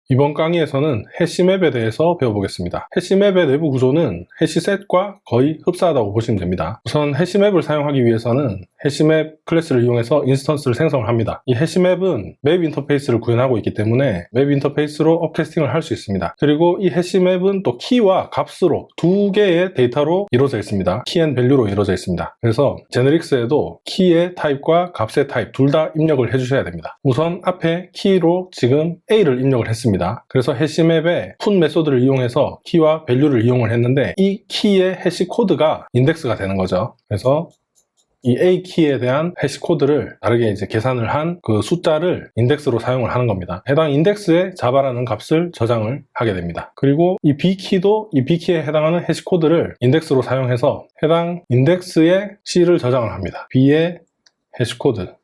이번 강의에서는 해시맵에 대해서 배워보겠습니다. 해시맵의 내부 구조는 해시셋과 거의 흡사하다고 보시면 됩니다. 우선 해시맵을 사용하기 위해서는 해시맵 클래스를 이용해서 인스턴스를 생성을 합니다. 이 해시맵은 맵 인터페이스를 구현하고 있기 때문에 맵 인터페이스로 업캐스팅을 할 수 있습니다. 그리고 이 해시맵은 또 키와 값으로 두 개의 데이터로 이루어져 있습니다. 키 앤 밸류로 이루어져 있습니다. 그래서 제너릭스에도 키의 타입과 값의 타입 둘 다 입력을 해주셔야 됩니다. 우선 앞에 키로 지금 A를 입력을 했습니다. 그래서 해시맵의 푼 메소드를 이용해서 키와 밸류를 이용을 했는데 이 키의 해시 코드가 인덱스가 되는 거죠. 그래서 이 A 키에 대한 해시 코드를 다르게 이제 계산을 한 그 숫자를 인덱스로 사용을 하는 겁니다. 해당 인덱스에 자바라는 값을 저장을 하게 됩니다. 그리고 이 B 키도 이 B 키에 해당하는 해시 코드를 인덱스로 사용해서 해당 인덱스에 C를 저장을 합니다. B의 해시 코드를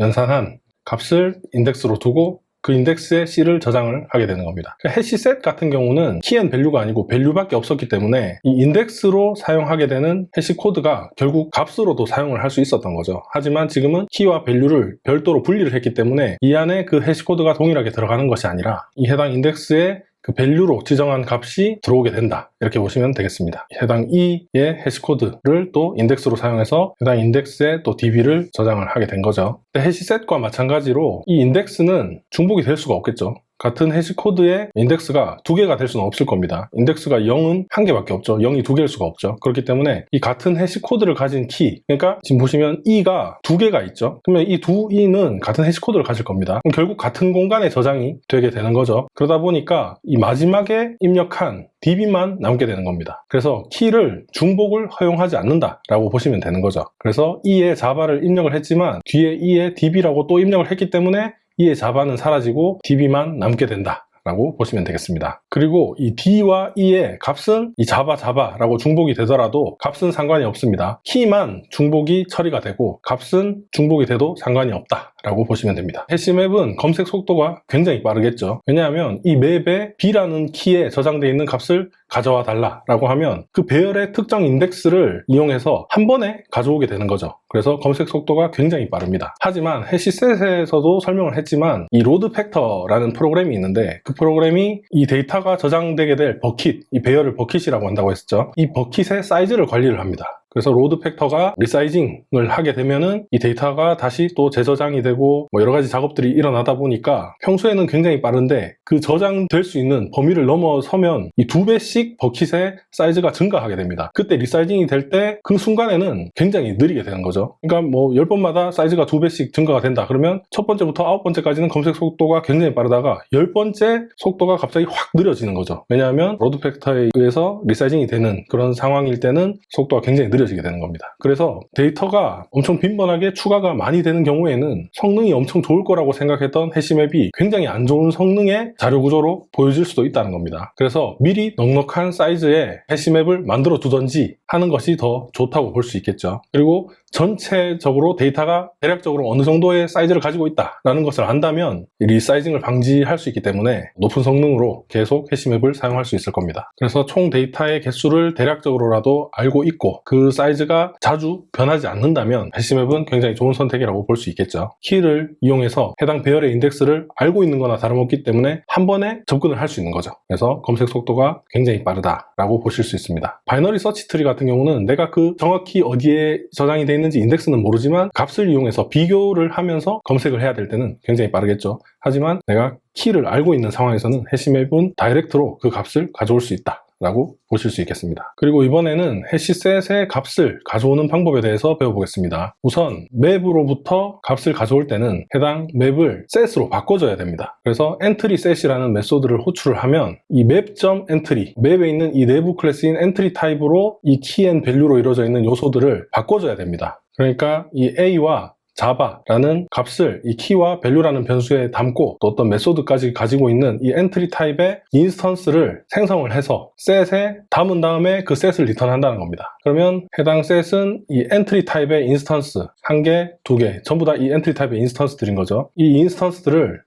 연산한 값을 인덱스로 두고 그 인덱스에 C를 저장을 하게 되는 겁니다. 해시셋 같은 경우는 키 앤 밸류가 아니고 밸류밖에 없었기 때문에 이 인덱스로 사용하게 되는 해시 코드가 결국 값으로도 사용을 할 수 있었던 거죠. 하지만 지금은 키와 밸류를 별도로 분리를 했기 때문에 이 안에 그 해시 코드가 동일하게 들어가는 것이 아니라 이 해당 인덱스에 그 밸류로 지정한 값이 들어오게 된다. 이렇게 보시면 되겠습니다. 해당 E의 해시코드를 또 인덱스로 사용해서 해당 인덱스에 또 DB를 저장을 하게 된 거죠. 해시셋과 마찬가지로 이 인덱스는 중복이 될 수가 없겠죠. 같은 해시코드의 인덱스가 두 개가 될 수는 없을 겁니다. 인덱스가 0은 한 개밖에 없죠. 0이 두 개일 수가 없죠. 그렇기 때문에 이 같은 해시코드를 가진 키, 그러니까 지금 보시면 E가 두 개가 있죠. 그러면 이 두 E는 같은 해시코드를 가질 겁니다. 그럼 결국 같은 공간에 저장이 되게 되는 거죠. 그러다 보니까 이 마지막에 입력한 DB만 남게 되는 겁니다. 그래서 키를 중복을 허용하지 않는다라고 보시면 되는 거죠. 그래서 E의 자바를 입력을 했지만 뒤에 E의 DB라고 또 입력을 했기 때문에 E의 자바는 사라지고 DB만 남게 된다 라고 보시면 되겠습니다. 그리고 이 D와 E의 값은 이 자바라고 중복이 되더라도 값은 상관이 없습니다. 키만 중복이 처리가 되고 값은 중복이 돼도 상관이 없다 라고 보시면 됩니다. 해시맵은 검색 속도가 굉장히 빠르겠죠. 왜냐하면 이 맵에 B라는 키에 저장되어 있는 값을 가져와 달라 라고 하면 그 배열의 특정 인덱스를 이용해서 한 번에 가져오게 되는 거죠. 그래서 검색 속도가 굉장히 빠릅니다. 하지만 해시셋에서도 설명을 했지만 이 로드 팩터라는 프로그램이 있는데 그 프로그램이 이 데이터가 저장되게 될 버킷, 이 배열을 버킷이라고 한다고 했었죠. 이 버킷의 사이즈를 관리를 합니다. 그래서 로드 팩터가 리사이징을 하게 되면은 이 데이터가 다시 또 재저장이 되고 뭐 여러 가지 작업들이 일어나다 보니까 평소에는 굉장히 빠른데 그 저장될 수 있는 범위를 넘어서면 이 2배씩 버킷의 사이즈가 증가하게 됩니다. 그때 리사이징이 될 때 그 순간에는 굉장히 느리게 되는 거죠. 그러니까 뭐 10번마다 사이즈가 2배씩 증가가 된다. 그러면 첫 번째부터 9번째까지는 검색 속도가 굉장히 빠르다가 10번째 속도가 갑자기 확 느려지는 거죠. 왜냐하면 로드 팩터에 의해서 리사이징이 되는 그런 상황일 때는 속도가 굉장히 느려지게 되는 겁니다. 그래서 데이터가 엄청 빈번하게 추가가 많이 되는 경우에는 성능이 엄청 좋을 거라고 생각했던 해시맵이 굉장히 안 좋은 성능의 자료 구조로 보여질 수도 있다는 겁니다. 그래서 미리 넉넉한 사이즈의 해시맵을 만들어 두던지 하는 것이 더 좋다고 볼 수 있겠죠. 그리고 전체적으로 데이터가 대략적으로 어느 정도의 사이즈를 가지고 있다라는 것을 안다면 리사이징을 방지할 수 있기 때문에 높은 성능으로 계속 해시맵을 사용할 수 있을 겁니다. 그래서 총 데이터의 개수를 대략적으로라도 알고 있고 그 사이즈가 자주 변하지 않는다면 해시맵은 굉장히 좋은 선택이라고 볼 수 있겠죠. 키를 이용해서 해당 배열의 인덱스를 알고 있는 거나 다름없기 때문에 한 번에 접근을 할 수 있는 거죠. 그래서 검색 속도가 굉장히 빠르다라고 보실 수 있습니다. 바이너리 서치 트리 같은 경우는 내가 그 정확히 어디에 저장이 되어 있는지 인덱스는 모르지만 값을 이용해서 비교를 하면서 검색을 해야 될 때는 굉장히 빠르겠죠. 하지만 내가 키를 알고 있는 상황에서는 해시맵은 다이렉트로 그 값을 가져올 수 있다 라고 보실 수 있겠습니다. 그리고 이번에는 해시셋의 값을 가져오는 방법에 대해서 배워보겠습니다. 우선 맵으로부터 값을 가져올 때는 해당 맵을 set으로 바꿔줘야 됩니다. 그래서 entry set이라는 메소드를 호출을 하면 이 map.entry, 맵에 있는 이 내부 클래스인 entry 타입으로 이 key and value로 이루어져 있는 요소들을 바꿔줘야 됩니다. 그러니까 이 A와 자바라는 값을 이 키와 value라는 변수에 담고 또 어떤 메소드까지 가지고 있는 이 엔트리 타입의 인스턴스를 생성을 해서 set에 담은 다음에 그 set을 리턴한다는 겁니다. 그러면 해당 set은 이 엔트리 타입의 인스턴스 한 개, 두 개 전부 다 이 엔트리 타입의 인스턴스들인 거죠. 이 인스턴스들을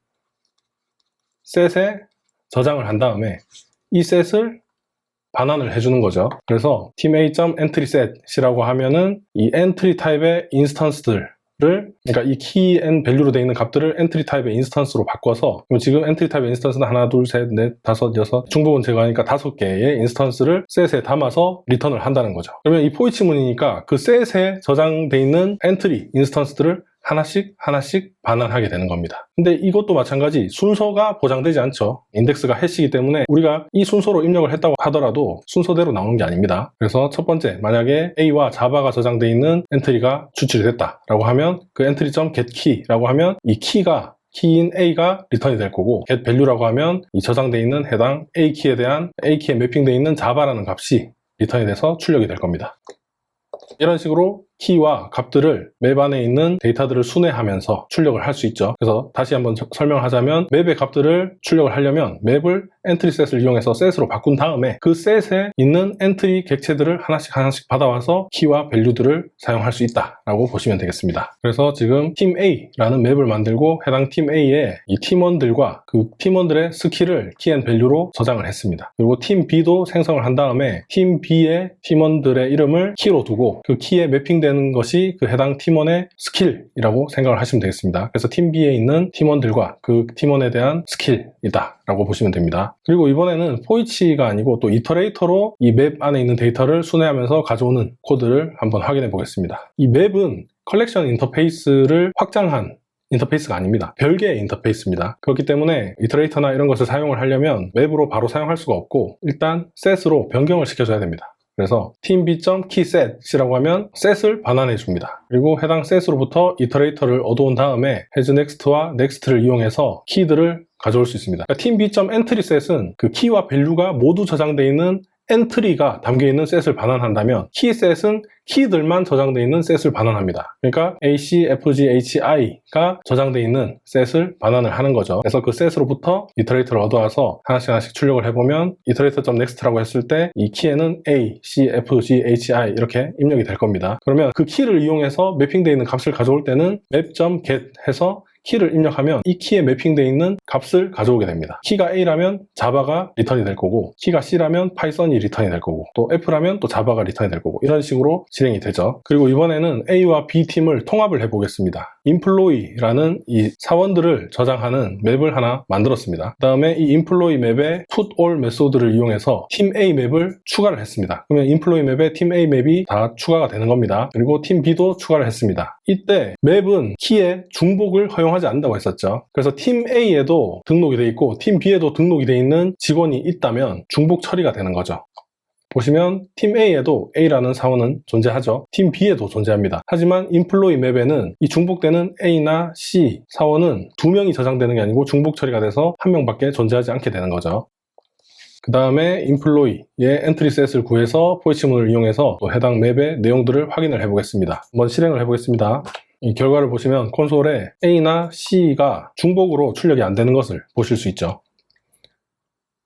set에 저장을 한 다음에 이 set을 반환을 해주는 거죠. 그래서 team a.entryset이라고 하면은 이 엔트리 타입의 인스턴스들 그러니까 이 key and value로 되어 있는 값들을 엔트리 타입의 인스턴스로 바꿔서, 그럼 지금 엔트리 타입의 인스턴스는 하나, 둘, 셋, 넷, 다섯, 여섯, 중복은 제거하니까 5개의 인스턴스를 셋에 담아서 리턴을 한다는 거죠. 그러면 이 포이치문이니까 그 셋에 저장되어 있는 엔트리 인스턴스들을 하나씩 반환하게 되는 겁니다. 근데 이것도 마찬가지 순서가 보장되지 않죠. 인덱스가 해시이기 때문에 우리가 이 순서로 입력을 했다고 하더라도 순서대로 나오는 게 아닙니다. 그래서 첫 번째, 만약에 A와 자바가 저장되어 있는 엔트리가 추출이 됐다라고 하면 그 entry.getKey라고 하면 이 키인 A가 리턴이 될 거고, getValue라고 하면 이 저장되어 있는 해당 A키에 대한 A키에 매핑되어 있는 자바라는 값이 리턴이 돼서 출력이 될 겁니다. 이런 식으로 키와 값들을 맵 안에 있는 데이터들을 순회하면서 출력을 할 수 있죠. 그래서 다시 한번 설명을 하자면, 맵의 값들을 출력을 하려면 맵을 엔트리 셋을 이용해서 셋으로 바꾼 다음에 그 셋에 있는 엔트리 객체들을 하나씩 받아와서 키와 밸류들을 사용할 수 있다라고 보시면 되겠습니다. 그래서 지금 팀 A라는 맵을 만들고 해당 팀 A의 이 팀원들과 그 팀원들의 스킬을 키 앤 밸류로 저장을 했습니다. 그리고 팀 B도 생성을 한 다음에 팀 B의 팀원들의 이름을 키로 두고 그 키에 매핑 되는 것이 그 해당 팀원의 스킬이라고 생각을 하시면 되겠습니다. 그래서 팀 B에 있는 팀원들과 그 팀원에 대한 스킬이다 라고 보시면 됩니다. 그리고 이번에는 포이치가 아니고 또 이터레이터로 이 맵 안에 있는 데이터를 순회하면서 가져오는 코드를 한번 확인해 보겠습니다. 이 맵은 컬렉션 인터페이스를 확장한 인터페이스가 아닙니다. 별개의 인터페이스입니다. 그렇기 때문에 이터레이터나 이런 것을 사용을 하려면 맵으로 바로 사용할 수가 없고, 일단 셋으로 변경을 시켜줘야 됩니다. 그래서 team.b.keyset이라고 하면 셋을 반환해 줍니다. 그리고 해당 셋으로부터 이터레이터를 얻어온 다음에 hasNext와 next를 이용해서 키들을 가져올 수 있습니다. 그러니까 team.b.entryset은 그 키와 밸류가 모두 저장되어 있는 엔트리가 담겨있는 셋을 반환한다면, 키셋은 키들만 저장되어 있는 셋을 반환합니다. 그러니까 AC, FG, HI가 저장되어 있는 셋을 반환을 하는 거죠. 그래서 그 셋으로부터 이터레이터를 얻어와서 하나씩 출력을 해보면 iterator.next라고 했을 때 이 키에는 A, C, FG, HI 이렇게 입력이 될 겁니다. 그러면 그 키를 이용해서 매핑되어 있는 값을 가져올 때는 map.get 해서 키를 입력하면 이 키에 매핑되어 있는 값을 가져오게 됩니다. 키가 A라면 자바가 리턴이 될 거고, 키가 C라면 파이썬이 리턴이 될 거고, 또 F라면 또 자바가 리턴이 될 거고, 이런 식으로 진행이 되죠. 그리고 이번에는 A와 B팀을 통합을 해보겠습니다. employee라는 이 사원들을 저장하는 맵을 하나 만들었습니다. 그 다음에 이 employee 맵에 putAll 메소드를 이용해서 팀 A 맵을 추가를 했습니다. 그러면 employee 맵에 팀 A 맵이 다 추가가 되는 겁니다. 그리고 팀 B도 추가를 했습니다. 이때 맵은 키의 중복을 허용하지 않는다고 했었죠. 그래서 팀 A에도 등록이 되어 있고 팀 B에도 등록이 되어 있는 직원이 있다면 중복 처리가 되는 거죠. 보시면 팀 A에도 A라는 사원은 존재하죠. 팀 B에도 존재합니다. 하지만 employee 맵에는 이 중복되는 A나 C 사원은 2명이 저장되는 게 아니고 중복 처리가 돼서 1명밖에 존재하지 않게 되는 거죠. 그 다음에 employee의 엔트리 셋을 구해서 포이치문을 이용해서 또 해당 맵의 내용들을 확인을 해보겠습니다. 한번 실행을 해보겠습니다. 이 결과를 보시면 콘솔에 A나 C가 중복으로 출력이 안 되는 것을 보실 수 있죠.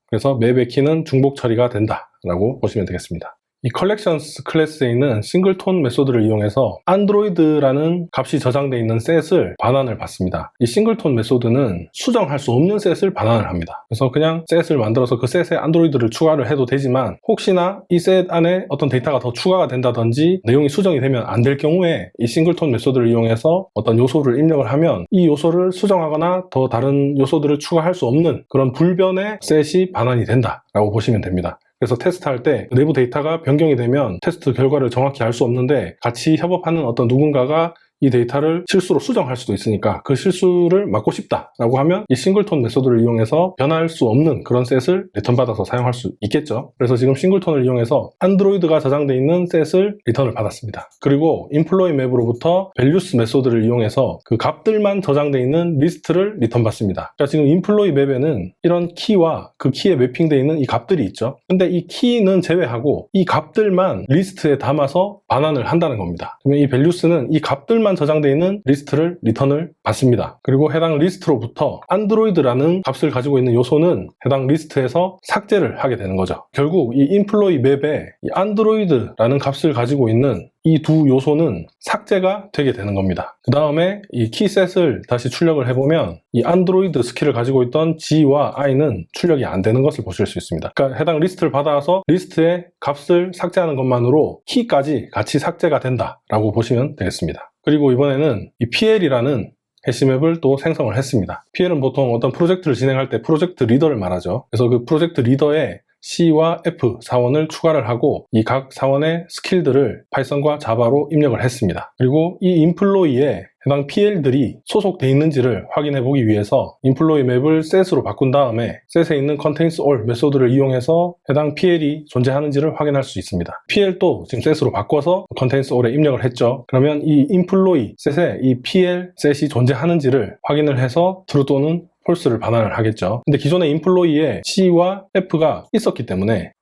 그래서 맵의 키는 중복 처리가 된다 라고 보시면 되겠습니다. 이 collections 클래스에 있는 싱글톤 메소드를 이용해서 안드로이드라는 값이 저장되어 있는 셋을 반환을 받습니다. 이 싱글톤 메소드는 수정할 수 없는 셋을 반환을 합니다. 그래서 그냥 셋을 만들어서 그 셋에 안드로이드를 추가를 해도 되지만, 혹시나 이 셋 안에 어떤 데이터가 더 추가가 된다든지 내용이 수정이 되면 안 될 경우에 이 싱글톤 메소드를 이용해서 어떤 요소를 입력을 하면 이 요소를 수정하거나 더 다른 요소들을 추가할 수 없는 그런 불변의 셋이 반환이 된다라고 보시면 됩니다. 그래서 테스트할 때 내부 데이터가 변경이 되면 테스트 결과를 정확히 알 수 없는데, 같이 협업하는 어떤 누군가가 이 데이터를 실수로 수정할 수도 있으니까 그 실수를 막고 싶다라고 하면 이 싱글톤 메소드를 이용해서 변할 수 없는 그런 셋을 리턴받아서 사용할 수 있겠죠. 그래서 지금 싱글톤을 이용해서 안드로이드가 저장되어 있는 셋을 리턴을 받았습니다. 그리고 employee 맵으로부터 values 메소드를 이용해서 그 값들만 저장되어 있는 리스트를 리턴받습니다. 그러니까 지금 employee 맵에는 이런 키와 그 키에 매핑되어 있는 이 값들이 있죠. 근데 이 키는 제외하고 이 값들만 리스트에 담아서 반환을 한다는 겁니다. 그러면 이 values는 이 값들만 저장되어 있는 리스트를 리턴을 받습니다. 그리고 해당 리스트로부터 안드로이드라는 값을 가지고 있는 요소는 해당 리스트에서 삭제를 하게 되는 거죠. 결국 이 employee 맵에 이 안드로이드라는 값을 가지고 있는 이 두 요소는 삭제가 되게 되는 겁니다. 그 다음에 이 키셋을 다시 출력을 해보면 이 안드로이드 스킬을 가지고 있던 G와 I는 출력이 안 되는 것을 보실 수 있습니다. 그러니까 해당 리스트를 받아서 리스트의 값을 삭제하는 것만으로 키까지 같이 삭제가 된다라고 보시면 되겠습니다. 그리고 이번에는 이 PL이라는 해시맵을 또 생성을 했습니다. PL은 보통 어떤 프로젝트를 진행할 때 프로젝트 리더를 말하죠. 그래서 그 프로젝트 리더에 C와 F 사원을 추가를 하고 이 각 사원의 스킬들을 파이썬과 자바로 입력을 했습니다. 그리고 이 인플로이에 해당 PL들이 소속되어 있는지를 확인해 보기 위해서 인플로이 맵을 set으로 바꾼 다음에 set에 있는 contains all 메소드를 이용해서 해당 PL이 존재하는지를 확인할 수 있습니다. PL도 지금 set으로 바꿔서 contains all에 입력을 했죠. 그러면 이 인플로이 set에 이 PL set이 존재하는지를 확인을 해서 true 또는 false를 반환을 하겠죠. 근데 기존의 인플로이에 C와 F가 있었기 때문에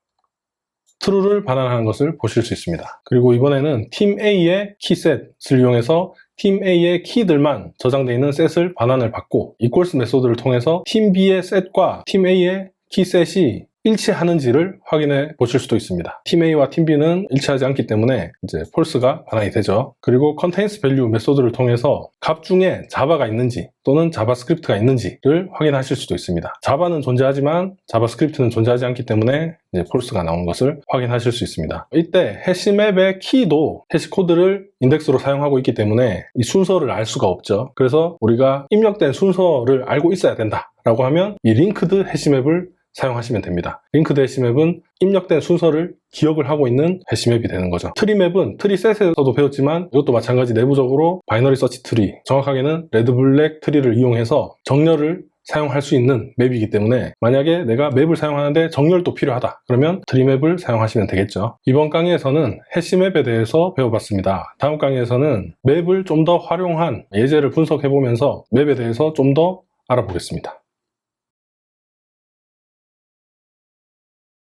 true를 반환하는 것을 보실 수 있습니다. 그리고 이번에는 팀 A의 키셋을 이용해서 팀 A의 키들만 저장되어 있는 셋을 반환을 받고 equals 메소드를 통해서 팀 B의 셋과 팀 A의 키셋이 일치하는지를 확인해 보실 수도 있습니다. 팀 A와 팀 B는 일치하지 않기 때문에 이제 false가 반환이 되죠. 그리고 contains value 메소드를 통해서 값 중에 자바가 있는지 또는 자바스크립트가 있는지를 확인하실 수도 있습니다. 자바는 존재하지만 자바스크립트는 존재하지 않기 때문에 이제 false가 나온 것을 확인하실 수 있습니다. 이때 해시맵의 키도 해시코드를 인덱스로 사용하고 있기 때문에 이 순서를 알 수가 없죠. 그래서 우리가 입력된 순서를 알고 있어야 된다라고 하면 이 linked 해시맵을 사용하시면 됩니다. 링크드 해시맵은 입력된 순서를 기억을 하고 있는 해시맵이 되는 거죠. 트리맵은 트리셋에서도 배웠지만 이것도 마찬가지 내부적으로 바이너리 서치 트리, 정확하게는 레드블랙 트리를 이용해서 정렬을 사용할 수 있는 맵이기 때문에 만약에 내가 맵을 사용하는데 정렬도 필요하다 그러면 트리맵을 사용하시면 되겠죠. 이번 강의에서는 해시맵에 대해서 배워봤습니다. 다음 강의에서는 맵을 좀 더 활용한 예제를 분석해보면서 맵에 대해서 좀 더 알아보겠습니다.